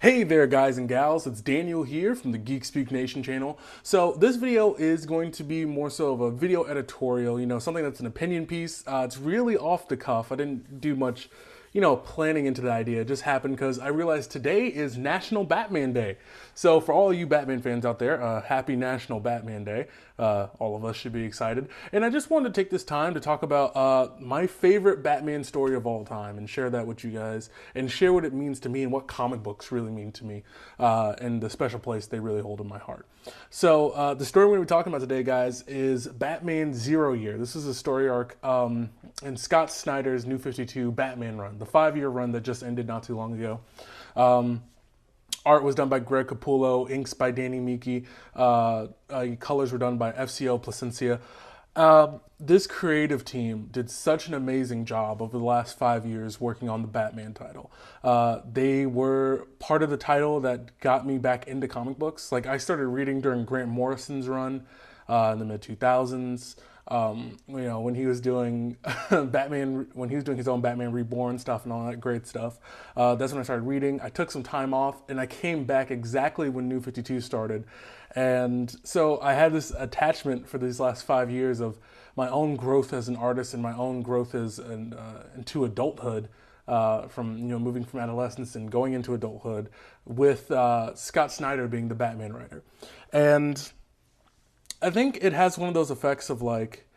Hey there guys and gals, it's Daniel here from the Geek Speak Nation channel. So this video is going to be more so of a video editorial, something that's an opinion piece. It's really off the cuff. I didn't do much, planning into the idea. It just happened because I realized today is National Batman Day. So for all you Batman fans out there, happy National Batman Day. All of us should be excited. And I just wanted to take this time to talk about my favorite Batman story of all time and share that with you guys and share what it means to me and what comic books really mean to me and the special place they really hold in my heart. So the story we're going to be talking about today, guys, is Batman Zero Year. This is a story arc in Scott Snyder's New 52 Batman run, the 5-year run that just ended not too long ago. Art was done by Greg Capullo, inks by Danny Miki, colors were done by FCO Placencia. This creative team did such an amazing job over the last 5 years working on the Batman title. They were part of the title that got me back into comic books. Like, I started reading during Grant Morrison's run in the mid-2000s. When he was doing Batman, when he was doing his own Batman Reborn stuff and all that great stuff, that's when I started reading. I took some time off and I came back exactly when New 52 started. And so I had this attachment for these last 5 years of my own growth as an artist and my own growth as into adulthood, from moving from adolescence and going into adulthood with Scott Snyder being the Batman writer. And I think it has one of those effects of, like,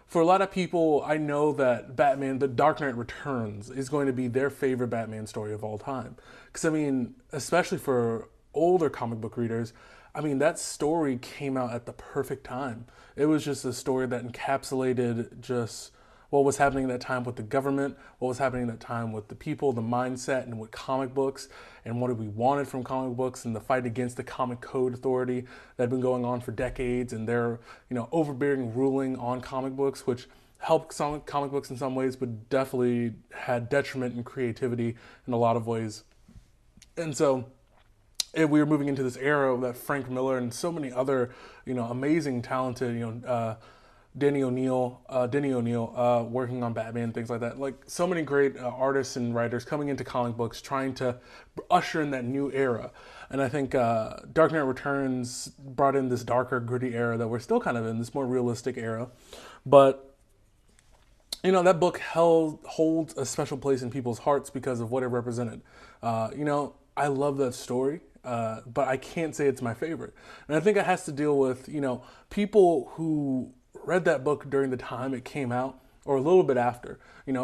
for a lot of people, I know that Batman, The Dark Knight Returns, is going to be their favorite Batman story of all time. Because, I mean, especially for older comic book readers, I mean, that story came out at the perfect time. It was just a story that encapsulated just what was happening at that time with the government, what was happening at that time with the people, the mindset, and with comic books, and what we wanted from comic books, and the fight against the Comic Code Authority that had been going on for decades, and their overbearing ruling on comic books, which helped comic books in some ways, but definitely had detriment in creativity in a lot of ways. And so we were moving into this era that Frank Miller and so many other amazing, talented, Denny O'Neil, working on Batman, things like that. Like, so many great artists and writers coming into comic books, trying to usher in that new era. And I think Dark Knight Returns brought in this darker, gritty era that we're still kind of in, this more realistic era. But that book holds a special place in people's hearts because of what it represented. I love that story. But I can't say it's my favorite. And I think it has to deal with, people who read that book during the time it came out or a little bit after.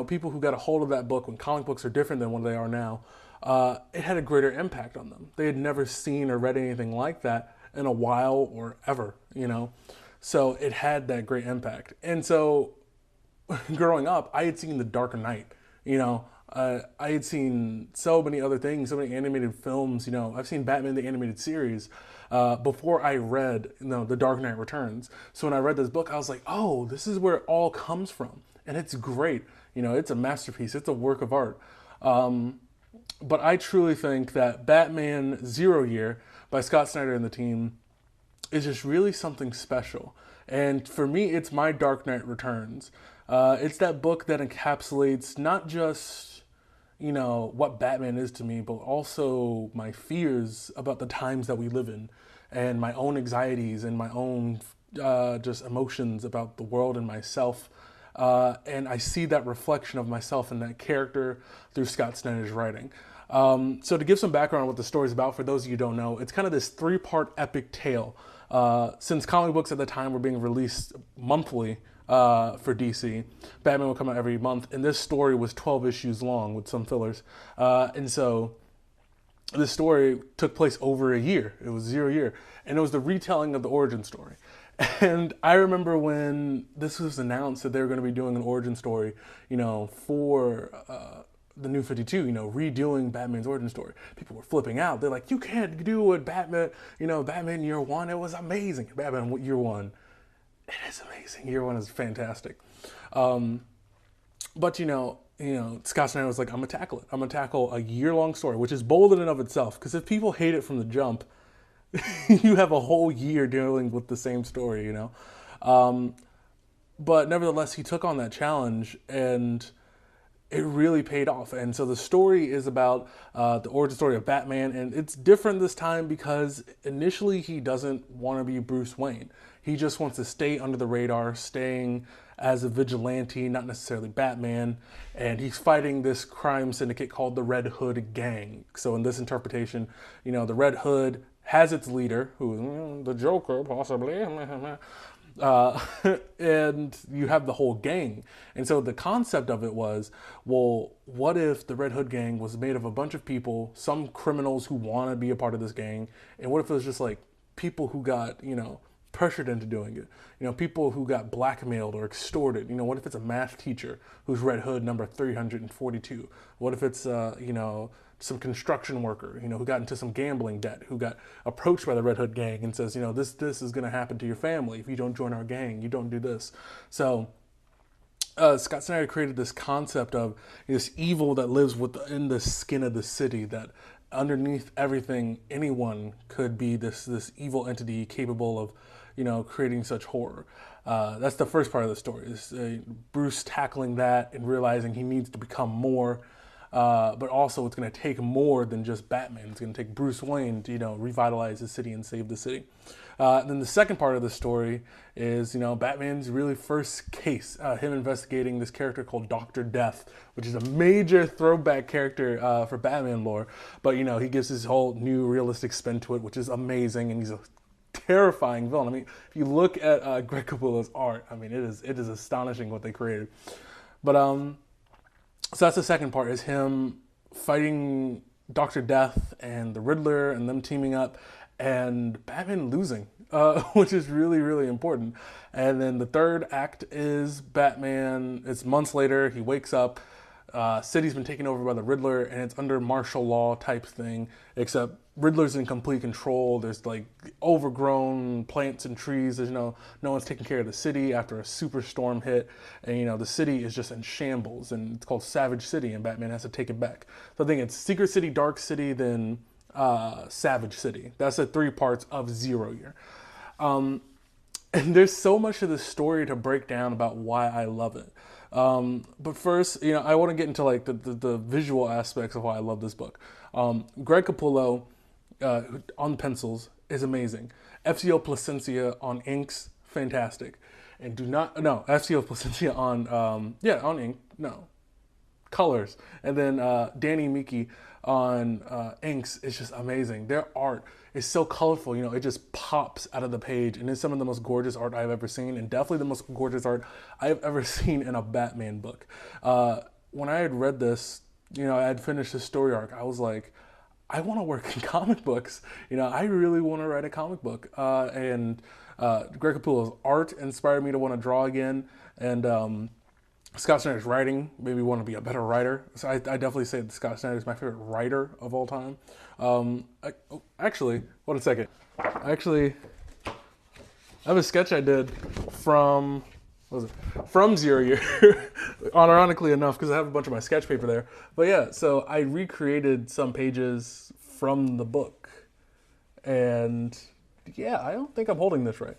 People who got a hold of that book when comic books are different than what they are now. It had a greater impact on them. They had never seen or read anything like that in a while or ever, So it had that great impact. And so growing up, I had seen The Dark Knight, I had seen so many other things, so many animated films. I've seen Batman the Animated Series before I read, The Dark Knight Returns. So when I read this book, I was like, oh, this is where it all comes from. And it's great. It's a masterpiece. It's a work of art. But I truly think that Batman Zero Year by Scott Snyder and the team is just really something special. And for me, it's my Dark Knight Returns. It's that book that encapsulates not just what Batman is to me, but also my fears about the times that we live in and my own anxieties and my own just emotions about the world and myself. And I see that reflection of myself in that character through Scott Snyder's writing. So to give some background on what the story's about, for those of you who don't know, it's kind of this 3-part epic tale. Since comic books at the time were being released monthly, for DC, Batman would come out every month, and this story was 12 issues long with some fillers. And so this story took place over a year. It was 0 year. And it was the retelling of the origin story. And I remember when this was announced that they were going to be doing an origin story, for the New 52, redoing Batman's origin story. People were flipping out. They're like, you can't do what Batman, Batman Year One. It was amazing. Batman Year One. It is amazing. Year One is fantastic. But Scott Snyder was like, I'm gonna tackle it. I'm gonna tackle a year-long story, which is bold in and of itself. Because if people hate it from the jump, you have a whole year dealing with the same story, But nevertheless, he took on that challenge, and it really paid off. And so the story is about the origin story of Batman, and it's different this time because initially he doesn't want to be Bruce Wayne. He just wants to stay under the radar, staying as a vigilante, not necessarily Batman, and he's fighting this crime syndicate called the Red Hood Gang. So in this interpretation, the Red Hood has its leader, who is the Joker, possibly. Uh, and you have the whole gang. And so the concept of it was, well, what if the Red Hood Gang was made of a bunch of people, some criminals who want to be a part of this gang, and what if it was just like people who got, pressured into doing it? People who got blackmailed or extorted. What if it's a math teacher who's Red Hood number 342? What if it's, some construction worker, who got into some gambling debt, who got approached by the Red Hood Gang and says, this is going to happen to your family if you don't join our gang, you don't do this. So Scott Snyder created this concept of this evil that lives within the skin of the city, that underneath everything, anyone could be this evil entity capable of, creating such horror. That's the first part of the story, is Bruce tackling that and realizing he needs to become more. But also it's going to take more than just Batman. It's going to take Bruce Wayne to, revitalize the city and save the city. Then the second part of the story is, Batman's really first case, him investigating this character called Dr. Death, which is a major throwback character for Batman lore. But, he gives his whole new realistic spin to it, which is amazing, and he's a terrifying villain. I mean, if you look at Greg Capullo's art, it is astonishing what they created. But so that's the second part, is him fighting Dr. Death and the Riddler and them teaming up and Batman losing, which is really, really important. And then the third act is Batman, it's months later, he wakes up, city's been taken over by the Riddler, and it's under martial law type thing, except Riddler's in complete control. There's like overgrown plants and trees. There's no one's taking care of the city after a superstorm hit, and the city is just in shambles, and it's called Savage City, and Batman has to take it back. So I think it's Secret City, Dark City, then Savage City. That's the three parts of Zero Year. And there's so much of the story to break down about why I love it. But first, I want to get into like the visual aspects of why I love this book. Greg Capullo on pencils is amazing. FCO Placencia on inks, fantastic. And FCO Placencia on ink, colors. And then Danny Miki on inks is just amazing. Their art is so colorful, it just pops out of the page, and it's some of the most gorgeous art I've ever seen, and definitely the most gorgeous art I've ever seen in a Batman book. When I had read this, I had finished the story arc, I was like, I want to work in comic books. I really want to write a comic book. And Greg Capullo's art inspired me to want to draw again, and Scott Snyder's writing made me want to be a better writer. So I definitely say that Scott Snyder is my favorite writer of all time. Actually, wait a second. I have a sketch I did from Zero Year, ironically enough, because I have a bunch of my sketch paper there. But yeah, so I recreated some pages from the book. And yeah, I don't think I'm holding this right.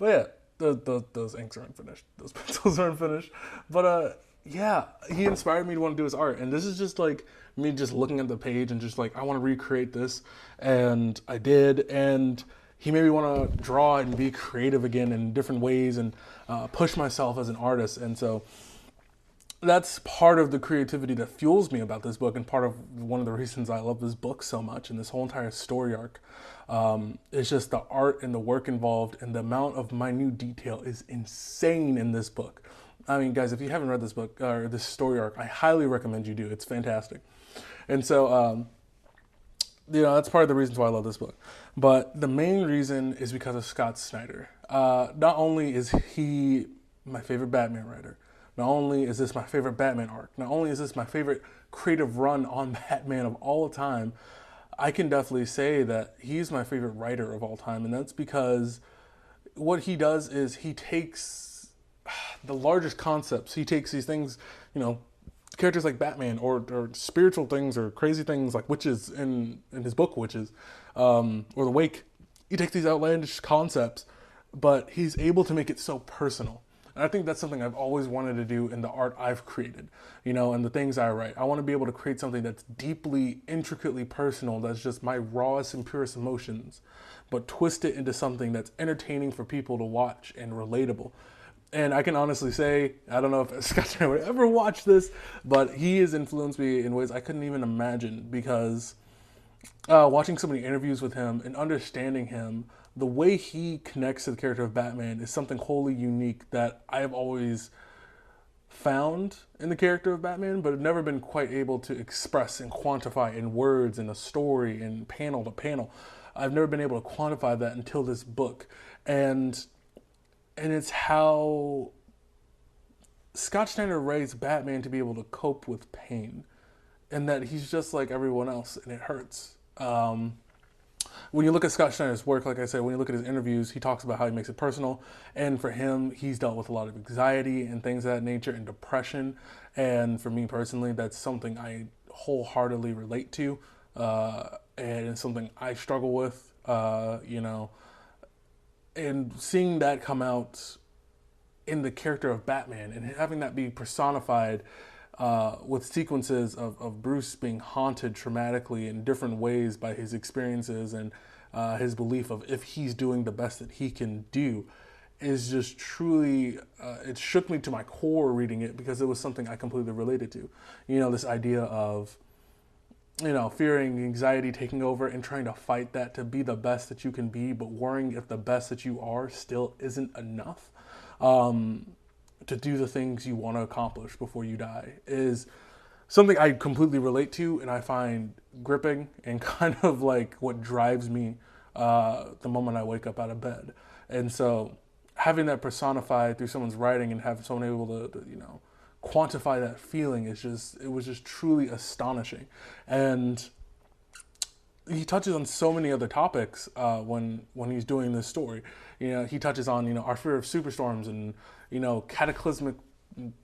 But yeah. Those inks aren't finished. Those pencils aren't finished. But yeah, he inspired me to want to do his art. And this is just like me just looking at the page and just like, I want to recreate this. And I did. And he made me want to draw and be creative again in different ways and push myself as an artist. And so that's part of the creativity that fuels me about this book, and part of one of the reasons I love this book so much and this whole entire story arc. It's just the art and the work involved, and the amount of minute detail is insane in this book. I mean, guys, if you haven't read this book or this story arc, I highly recommend you do. It's fantastic. And so, that's part of the reasons why I love this book. But the main reason is because of Scott Snyder. Not only is he my favorite Batman writer, not only is this my favorite Batman arc, not only is this my favorite creative run on Batman of all time, I can definitely say that he's my favorite writer of all time. And that's because what he does is he takes the largest concepts. He takes these things, characters like Batman, or spiritual things, or crazy things like witches in his book, Witches, or The Wake. He takes these outlandish concepts, but he's able to make it so personal. And I think that's something I've always wanted to do in the art I've created, and the things I write. I want to be able to create something that's deeply, intricately personal, that's just my rawest and purest emotions, but twist it into something that's entertaining for people to watch and relatable. And I can honestly say, I don't know if Scott Snyder would ever watch this, but he has influenced me in ways I couldn't even imagine, because watching so many interviews with him and understanding him, the way he connects to the character of Batman is something wholly unique that I have always found in the character of Batman, but have never been quite able to express and quantify in words, in a story, in panel to panel. I've never been able to quantify that until this book. And it's how Scott Snyder raised Batman to be able to cope with pain, and that he's just like everyone else, and it hurts. When you look at Scott Snyder's work, like I said, when you look at his interviews, he talks about how he makes it personal. And for him, he's dealt with a lot of anxiety and things of that nature, and depression. And for me personally, that's something I wholeheartedly relate to, and it's something I struggle with, and seeing that come out in the character of Batman and having that be personified with sequences of Bruce being haunted traumatically in different ways by his experiences and his belief of if he's doing the best that he can do, is just truly, it shook me to my core reading it, because it was something I completely related to. This idea of, fearing, anxiety taking over and trying to fight that to be the best that you can be, but worrying if the best that you are still isn't enough to do the things you want to accomplish before you die, is something I completely relate to, and I find gripping and kind of like what drives me the moment I wake up out of bed. And so having that personified through someone's writing and have someone able to quantify that feeling it was just truly astonishing. And he touches on so many other topics when he's doing this story. He touches on our fear of superstorms and cataclysmic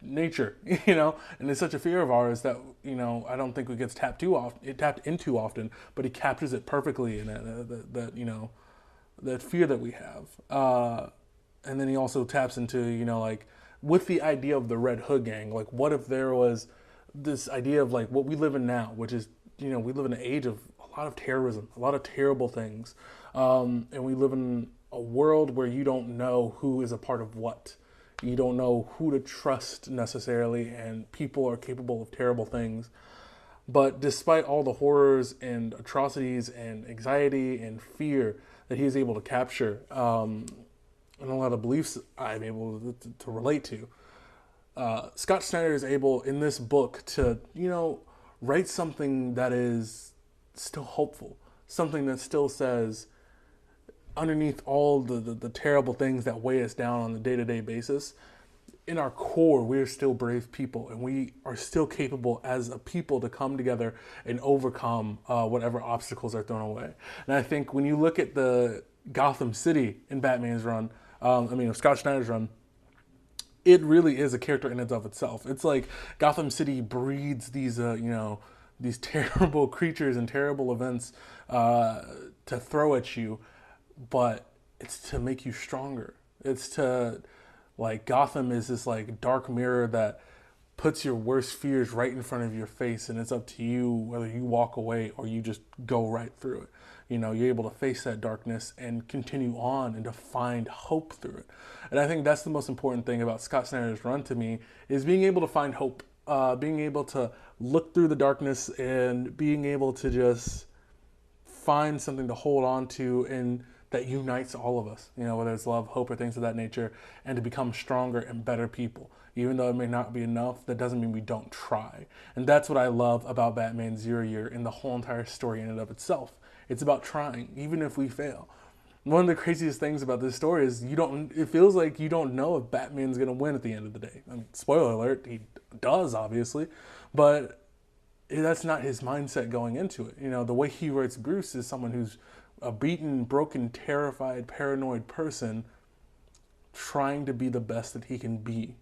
nature. And it's such a fear of ours that I don't think it gets tapped into often. But he captures it perfectly in that fear that we have. And then he also taps into with the idea of the Red Hood gang. Like, what if there was this idea of like what we live in now, which is we live in an age of a lot of terrorism, a lot of terrible things, and we live in a world where you don't know who is a part of what. You don't know who to trust necessarily, and people are capable of terrible things. But despite all the horrors and atrocities and anxiety and fear that he is able to capture, and a lot of beliefs I'm able to relate to, Scott Snyder is able in this book to, write something that is still hopeful, something that still says, underneath all the terrible things that weigh us down on a day-to-day basis, in our core, we are still brave people, and we are still capable as a people to come together and overcome whatever obstacles are thrown away. And I think when you look at the Gotham City in Batman's run, Scott Snyder's run, it really is a character in and of itself. It's like Gotham City breeds these, these terrible creatures and terrible events to throw at you, but it's to make you stronger. It's to, Gotham is this dark mirror that puts your worst fears right in front of your face, and it's up to you whether you walk away or you just go right through it. You're able to face that darkness and continue on and to find hope through it. And I think that's the most important thing about Scott Snyder's run to me, is being able to find hope, being able to look through the darkness and being able to just find something to hold on to, and that unites all of us, whether it's love, hope, or things of that nature, and to become stronger and better people. Even though it may not be enough, that doesn't mean we don't try. And that's what I love about Batman Zero Year and the whole entire story in and of itself. It's about trying, even if we fail. One of the craziest things about this story is it feels like you don't know if Batman's going to win at the end of the day. Spoiler alert, he does, obviously, but that's not his mindset going into it. The way he writes Bruce is someone who's a beaten, broken, terrified, paranoid person trying to be the best that he can be,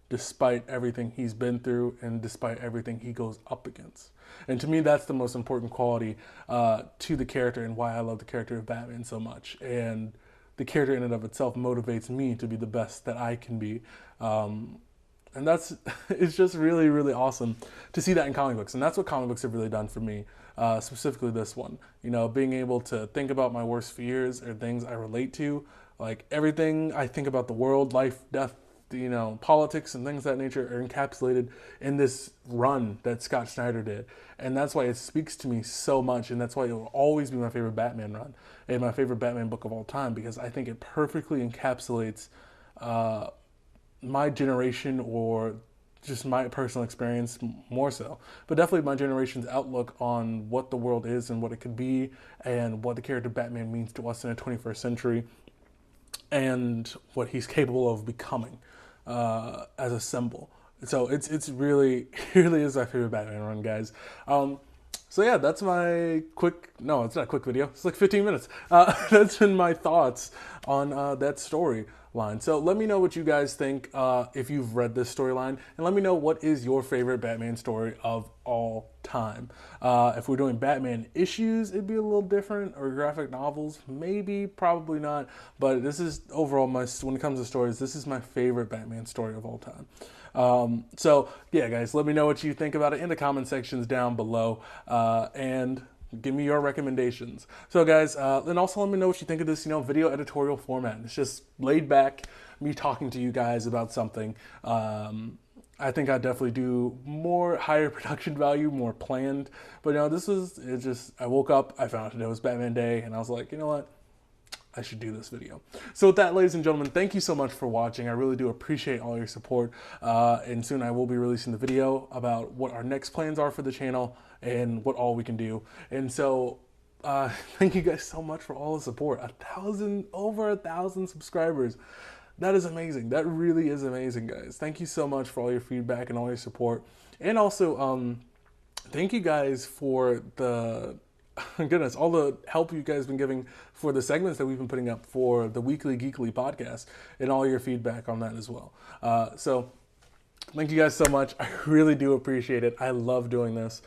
despite everything he's been through and despite everything he goes up against. And to me, that's the most important quality to the character, and why I love the character of Batman so much. And the character in and of itself motivates me to be the best that I can be. And that's, it's just really, really awesome to see that in comic books. And that's what comic books have really done for me, specifically this one. You know, being able to think about my worst fears or things I relate to, like everything I think about the world, life, death, you know, politics and things of that nature are encapsulated in this run that Scott Snyder did. And that's why it speaks to me so much, and that's why it will always be my favorite Batman run and my favorite Batman book of all time, because I think it perfectly encapsulates my generation, or just my personal experience more so, but definitely my generation's outlook on what the world is and what it could be, and what the character Batman means to us in the 21st century, and what he's capable of becoming as a symbol. So it's really, really is my favorite Batman run, guys. So yeah, that's my quick, no, it's not a quick video. It's like 15 minutes. That's been my thoughts on that storyline. So let me know what you guys think if you've read this storyline, and let me know what is your favorite Batman story of all time. If we're doing Batman issues, it'd be a little different, or graphic novels, maybe, probably not. But this is overall when it comes to stories, this is my favorite Batman story of all time. So yeah, guys, let me know what you think about it in the comment sections down below, and give me your recommendations. So guys, and also let me know what you think of this, you know, video editorial format. It's just laid back, me talking to you guys about something. I think I definitely do more higher production value, more planned, but you know, it's just, I woke up, I found out today was Batman Day, and I was like, you know what? I should do this video. So with that, ladies and gentlemen, thank you so much for watching. I really do appreciate all your support. And soon I will be releasing the video about what our next plans are for the channel and what all we can do. And so thank you guys so much for all the support. Over 1,000 subscribers. That is amazing. That really is amazing, guys. Thank you so much for all your feedback and all your support. And also, thank you guys for goodness, all the help you guys have been giving for the segments that we've been putting up for the Weekly Geekly podcast, and all your feedback on that as well. So thank you guys so much. I really do appreciate it. I love doing this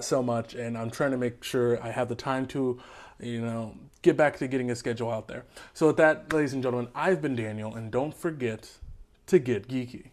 so much, and I'm trying to make sure I have the time to, you know, get back to getting a schedule out there. So with that, ladies and gentlemen, I've been Daniel, and don't forget to get geeky.